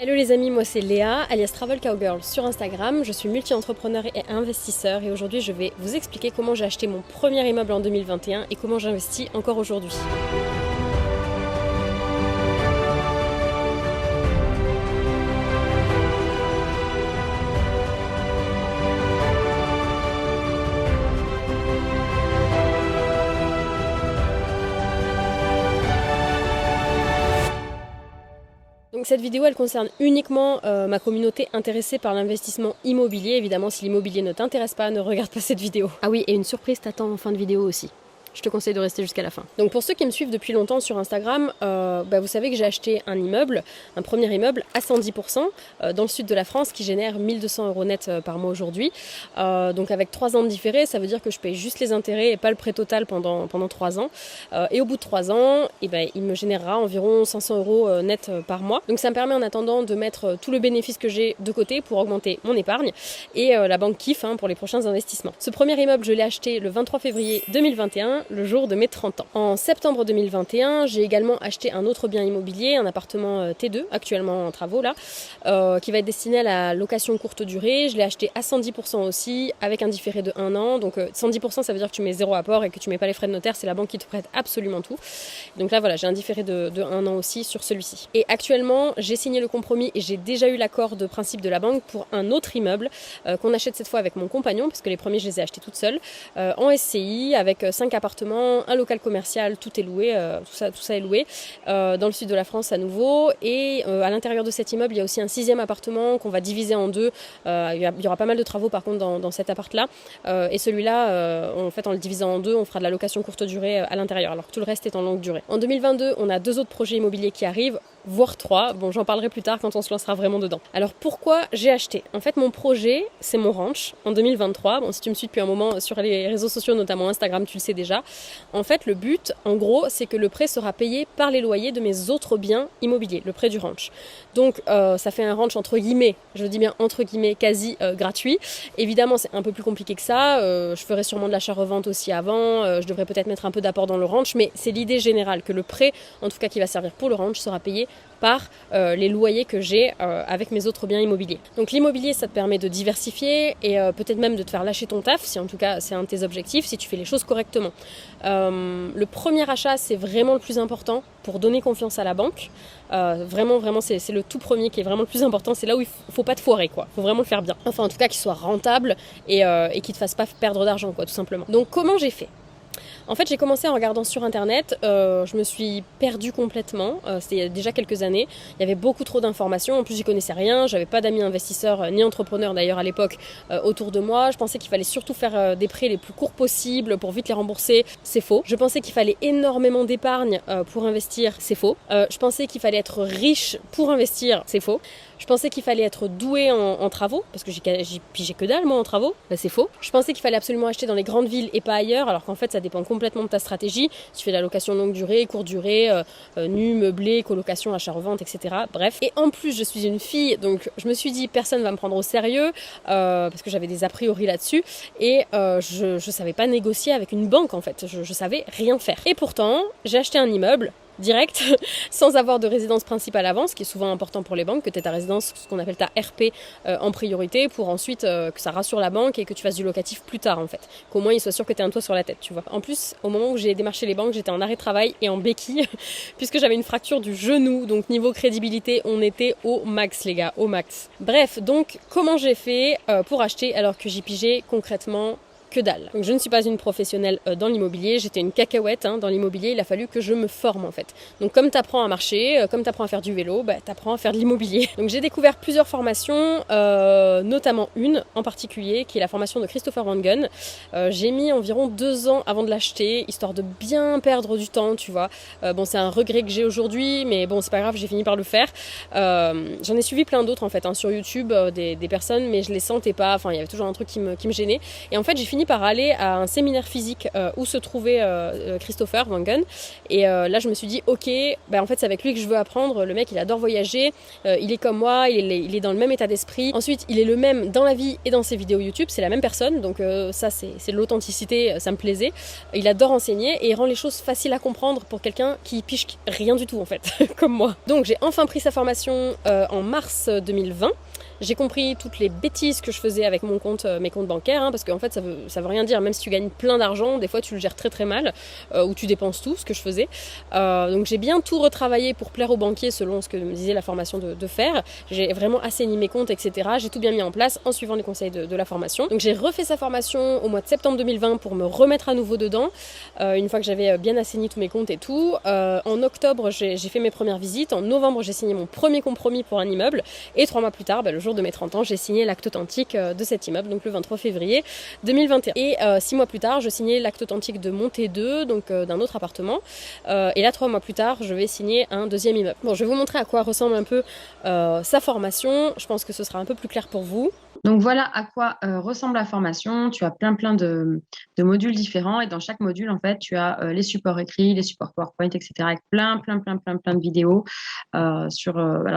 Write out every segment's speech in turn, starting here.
Hello les amis, moi c'est Léa, alias Travel Cowgirl sur Instagram. Je suis multi-entrepreneur et investisseur et aujourd'hui je vais vous expliquer comment j'ai acheté mon premier immeuble en 2021 et comment j'investis encore aujourd'hui. Donc cette vidéo elle concerne uniquement ma communauté intéressée par l'investissement immobilier. Évidemment si l'immobilier ne t'intéresse pas, ne regarde pas cette vidéo. Ah oui, et une surprise t'attend en fin de vidéo aussi. Je te conseille de rester jusqu'à la fin. Donc pour ceux qui me suivent depuis longtemps sur Instagram, vous savez que j'ai acheté un immeuble, un premier immeuble à 110% dans le sud de la France qui génère 1200 € net par mois aujourd'hui. Donc avec 3 ans de différé, ça veut dire que je paye juste les intérêts et pas le prêt total pendant 3 ans. Et au bout de 3 ans, il me générera environ 500 € net par mois. Donc ça me permet en attendant de mettre tout le bénéfice que j'ai de côté pour augmenter mon épargne. Et la banque kiffe pour les prochains investissements. Ce premier immeuble, je l'ai acheté le 23 février 2021. Le jour de mes 30 ans. En septembre 2021, j'ai également acheté un autre bien immobilier, un appartement T2, actuellement en travaux là, qui va être destiné à la location courte durée. Je l'ai acheté à 110% aussi, avec un différé de 1 an. Donc 110% ça veut dire que tu mets 0 apport et que tu mets pas les frais de notaire, c'est la banque qui te prête absolument tout. Donc là voilà, j'ai un différé de 1 an aussi sur celui-ci. Et actuellement, j'ai signé le compromis et j'ai déjà eu l'accord de principe de la banque pour un autre immeuble qu'on achète cette fois avec mon compagnon, parce que les premiers je les ai achetés toute seule, en SCI, avec 5 appartements, un local commercial, tout est loué, tout ça est loué, dans le sud de la France à nouveau. Et à l'intérieur de cet immeuble, il y a aussi un 6e appartement qu'on va diviser en deux. Il y aura pas mal de travaux par contre dans cet appart-là. Et celui-là, en le divisant en deux, on fera de la location courte durée à l'intérieur, alors que tout le reste est en longue durée. En 2022, on a 2 autres projets immobiliers qui arrivent, voire 3. Bon, j'en parlerai plus tard quand on se lancera vraiment dedans. Alors pourquoi j'ai acheté? En fait, mon projet, c'est mon ranch en 2023. Bon, si tu me suis depuis un moment sur les réseaux sociaux, notamment Instagram, tu le sais déjà. En fait, le but, en gros, c'est que le prêt sera payé par les loyers de mes autres biens immobiliers, le prêt du ranch. Donc, ça fait un ranch entre guillemets, je dis bien entre guillemets, quasi gratuit. Évidemment, c'est un peu plus compliqué que ça. Je ferai sûrement de l'achat-revente aussi avant. Je devrais peut-être mettre un peu d'apport dans le ranch, mais c'est l'idée générale que le prêt, en tout cas qui va servir pour le ranch, sera payé par les loyers que j'ai avec mes autres biens immobiliers. Donc l'immobilier, ça te permet de diversifier et peut-être même de te faire lâcher ton taf, si en tout cas c'est un de tes objectifs, si tu fais les choses correctement. Le premier achat, c'est vraiment le plus important pour donner confiance à la banque. Vraiment, c'est le tout premier qui est vraiment le plus important. C'est là où il faut pas te foirer, quoi. Faut vraiment le faire bien. Enfin, en tout cas, qu'il soit rentable et qu'il te fasse pas perdre d'argent, quoi, tout simplement. Donc comment j'ai fait ? En fait, j'ai commencé en regardant sur internet, je me suis perdue complètement, c'était il y a déjà quelques années, il y avait beaucoup trop d'informations, en plus j'y connaissais rien, j'avais pas d'amis investisseurs ni entrepreneurs d'ailleurs à l'époque autour de moi, je pensais qu'il fallait surtout faire des prêts les plus courts possibles pour vite les rembourser, c'est faux. Je pensais qu'il fallait énormément d'épargne pour investir, c'est faux. Je pensais qu'il fallait être riche pour investir, c'est faux. Je pensais qu'il fallait être doué en travaux, parce que j'ai que dalle moi en travaux, c'est faux. Je pensais qu'il fallait absolument acheter dans les grandes villes et pas ailleurs, alors qu'en fait ça dépend complètement de ta stratégie. Tu fais de la location longue durée, courte durée, nu, meublé, colocation, achat-revente, etc. Bref. Et en plus je suis une fille, donc je me suis dit personne va me prendre au sérieux, parce que j'avais des a priori là-dessus, et je savais pas négocier avec une banque en fait, je savais rien faire. Et pourtant, j'ai acheté un immeuble, direct, sans avoir de résidence principale avant, ce qui est souvent important pour les banques, que tu aies ta résidence, ce qu'on appelle ta RP en priorité, pour ensuite que ça rassure la banque et que tu fasses du locatif plus tard en fait. Qu'au moins ils soient sûrs que tu as un toit sur la tête, tu vois. En plus, au moment où j'ai démarché les banques, j'étais en arrêt de travail et en béquille, puisque j'avais une fracture du genou, donc niveau crédibilité, on était au max les gars, au max. Bref, donc comment j'ai fait pour acheter alors que j'y pigeais concrètement que dalle. Donc je ne suis pas une professionnelle dans l'immobilier, j'étais une cacahuète dans l'immobilier, il a fallu que je me forme en fait. Donc comme tu apprends à marcher, comme tu apprends à faire du vélo, tu apprends à faire de l'immobilier. Donc j'ai découvert plusieurs formations, notamment une en particulier qui est la formation de Christopher Wangen. J'ai mis environ 2 ans avant de l'acheter, histoire de bien perdre du temps, tu vois. Bon, c'est un regret que j'ai aujourd'hui, mais bon, c'est pas grave, j'ai fini par le faire. J'en ai suivi plein d'autres en fait sur YouTube, des personnes, mais je les sentais pas, enfin il y avait toujours un truc qui me gênait. Et en fait j'ai fini fini par aller à un séminaire physique où se trouvait Christopher Wangen. Et là, je me suis dit, ok, en fait, c'est avec lui que je veux apprendre. Le mec, il adore voyager, il est comme moi, il est dans le même état d'esprit. Ensuite, il est le même dans la vie et dans ses vidéos YouTube, c'est la même personne. Donc ça, c'est de l'authenticité, ça me plaisait. Il adore enseigner et il rend les choses faciles à comprendre pour quelqu'un qui piche rien du tout, en fait, comme moi. Donc, j'ai enfin pris sa formation en mars 2020. J'ai compris toutes les bêtises que je faisais avec mon compte, mes comptes bancaires, parce qu'en fait ça veut rien dire, même si tu gagnes plein d'argent, des fois tu le gères très très mal, ou tu dépenses tout, ce que je faisais. Donc j'ai bien tout retravaillé pour plaire aux banquiers selon ce que me disait la formation de faire. J'ai vraiment assaini mes comptes, etc. J'ai tout bien mis en place en suivant les conseils de la formation. Donc j'ai refait sa formation au mois de septembre 2020 pour me remettre à nouveau dedans, une fois que j'avais bien assaini tous mes comptes et tout. En octobre j'ai fait mes premières visites, en novembre j'ai signé mon premier compromis pour un immeuble, et 3 mois plus tard, le jour de mes 30 ans, j'ai signé l'acte authentique de cet immeuble, donc le 23 février 2021. Et 6 mois plus tard, je signais l'acte authentique de mon T2, donc d'un autre appartement. Et là, 3 mois plus tard, je vais signer un deuxième immeuble. Bon, je vais vous montrer à quoi ressemble un peu sa formation. Je pense que ce sera un peu plus clair pour vous. Donc voilà à quoi ressemble la formation. Tu as plein de modules différents et dans chaque module, en fait, tu as les supports écrits, les supports PowerPoint, etc. avec plein de vidéos. Alors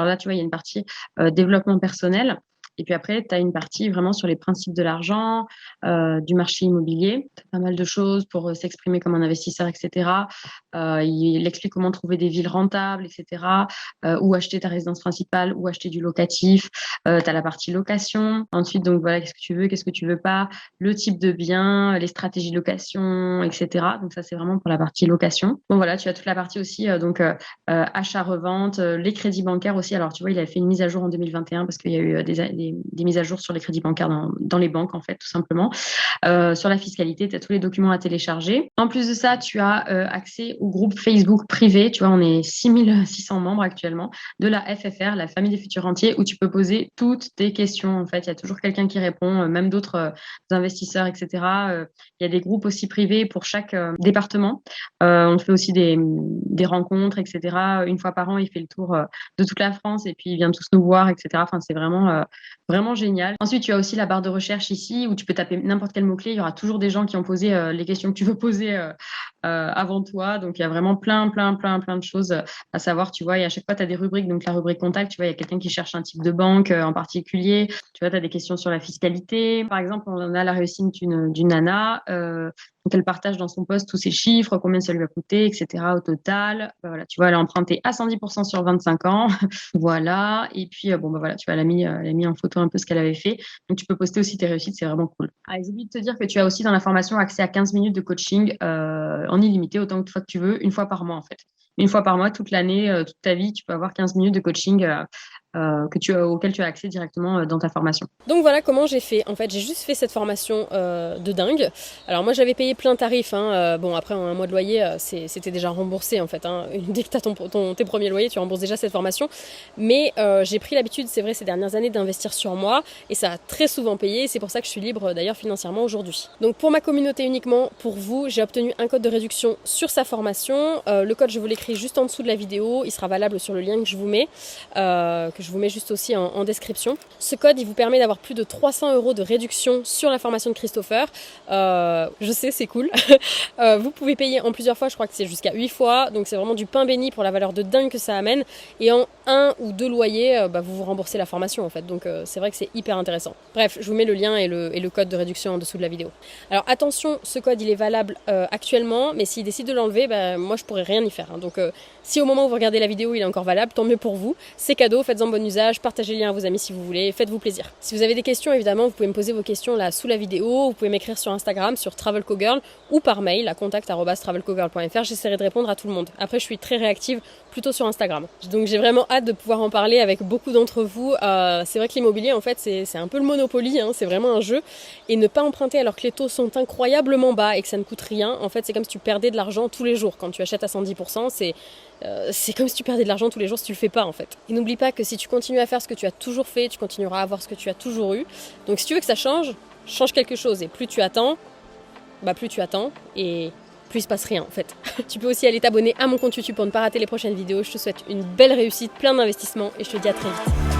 là, tu vois, il y a une partie développement personnel. Et puis après, tu as une partie vraiment sur les principes de l'argent, du marché immobilier. Tu as pas mal de choses pour s'exprimer comme un investisseur, etc. Il explique comment trouver des villes rentables, etc. Où acheter ta résidence principale, où acheter du locatif. Tu as la partie location. Ensuite, donc voilà, qu'est-ce que tu veux pas, le type de bien, les stratégies de location, etc. Donc ça, c'est vraiment pour la partie location. Bon voilà, tu as toute la partie aussi achat-revente, les crédits bancaires aussi. Alors tu vois, il avait fait une mise à jour en 2021 parce qu'il y a eu des mises à jour sur les crédits bancaires dans les banques, en fait, tout simplement. Sur la fiscalité, tu as tous les documents à télécharger. En plus de ça, tu as accès au groupe Facebook privé. Tu vois, on est 6600 membres actuellement de la FFR, la famille des futurs rentiers, où tu peux poser toutes tes questions. En fait, il y a toujours quelqu'un qui répond, même d'autres investisseurs, etc. Il y a des groupes aussi privés pour chaque département. On fait aussi des rencontres, etc. Une fois par an, il fait le tour de toute la France et puis il vient tous nous voir, etc. Enfin, c'est vraiment génial. Ensuite, tu as aussi la barre de recherche ici où tu peux taper n'importe quel mot-clé. Il y aura toujours des gens qui ont posé les questions que tu veux poser avant toi. Donc, il y a vraiment plein de choses à savoir, tu vois. Et à chaque fois, tu as des rubriques. Donc, la rubrique contact, tu vois, il y a quelqu'un qui cherche un type de banque en particulier. Tu vois, tu as des questions sur la fiscalité. Par exemple, on a la réussite d'une nana. Donc, elle partage dans son post tous ses chiffres, combien ça lui a coûté, etc. au total. Voilà, tu vois, elle a emprunté à 110% sur 25 ans. Voilà. Et puis, voilà, tu vois, elle a mis en photo un peu ce qu'elle avait fait. Donc, tu peux poster aussi tes réussites, c'est vraiment cool. Ah, j'ai oublié de te dire que tu as aussi dans la formation accès à 15 minutes de coaching en illimité, autant de fois que tu veux, une fois par mois, en fait. Une fois par mois, toute l'année, toute ta vie, tu peux avoir 15 minutes de coaching auquel tu as accès directement dans ta formation. Donc voilà comment j'ai fait. En fait, j'ai juste fait cette formation de dingue. Alors moi, j'avais payé plein tarif. Bon, après un mois de loyer, c'était déjà remboursé en fait. Dès que tu as tes premiers loyers, tu rembourses déjà cette formation. Mais j'ai pris l'habitude, c'est vrai, ces dernières années d'investir sur moi et ça a très souvent payé. C'est pour ça que je suis libre d'ailleurs financièrement aujourd'hui. Donc pour ma communauté uniquement, pour vous, j'ai obtenu un code de réduction sur sa formation. Le code, je vous l'écris juste en dessous de la vidéo. Il sera valable sur le lien que je vous mets, je vous mets juste aussi en description. Ce code, il vous permet d'avoir plus de 300 € de réduction sur la formation de Christopher. Je sais, c'est cool. Vous pouvez payer en plusieurs fois, je crois que c'est jusqu'à 8 fois. Donc c'est vraiment du pain béni pour la valeur de dingue que ça amène. Et en 1 ou 2 loyers, vous vous remboursez la formation en fait. Donc c'est vrai que c'est hyper intéressant. Bref, je vous mets le lien et le code de réduction en dessous de la vidéo. Alors attention, ce code il est valable actuellement, mais s'il décide de l'enlever, moi je pourrais rien y faire. Donc si au moment où vous regardez la vidéo il est encore valable, tant mieux pour vous. C'est cadeau, faites-en bon usage, partagez le lien à vos amis si vous voulez, faites-vous plaisir. Si vous avez des questions, évidemment, vous pouvez me poser vos questions là sous la vidéo, vous pouvez m'écrire sur Instagram, sur TravelCoGirl ou par mail à contact@travelcogirl.fr, j'essaierai de répondre à tout le monde. Après, je suis très réactive plutôt sur Instagram. Donc j'ai vraiment hâte de pouvoir en parler avec beaucoup d'entre vous. C'est vrai que l'immobilier, en fait, c'est un peu le Monopoly, c'est vraiment un jeu. Et ne pas emprunter alors que les taux sont incroyablement bas et que ça ne coûte rien, en fait, c'est comme si tu perdais de l'argent tous les jours. Quand tu achètes à 110%, c'est comme si tu perdais de l'argent tous les jours si tu le fais pas en fait. Et n'oublie pas que si tu continues à faire ce que tu as toujours fait, tu continueras à avoir ce que tu as toujours eu. Donc si tu veux que ça change, change quelque chose. Et plus tu attends, plus tu attends et plus il se passe rien en fait. Tu peux aussi aller t'abonner à mon compte YouTube pour ne pas rater les prochaines vidéos. Je te souhaite une belle réussite, plein d'investissements et je te dis à très vite.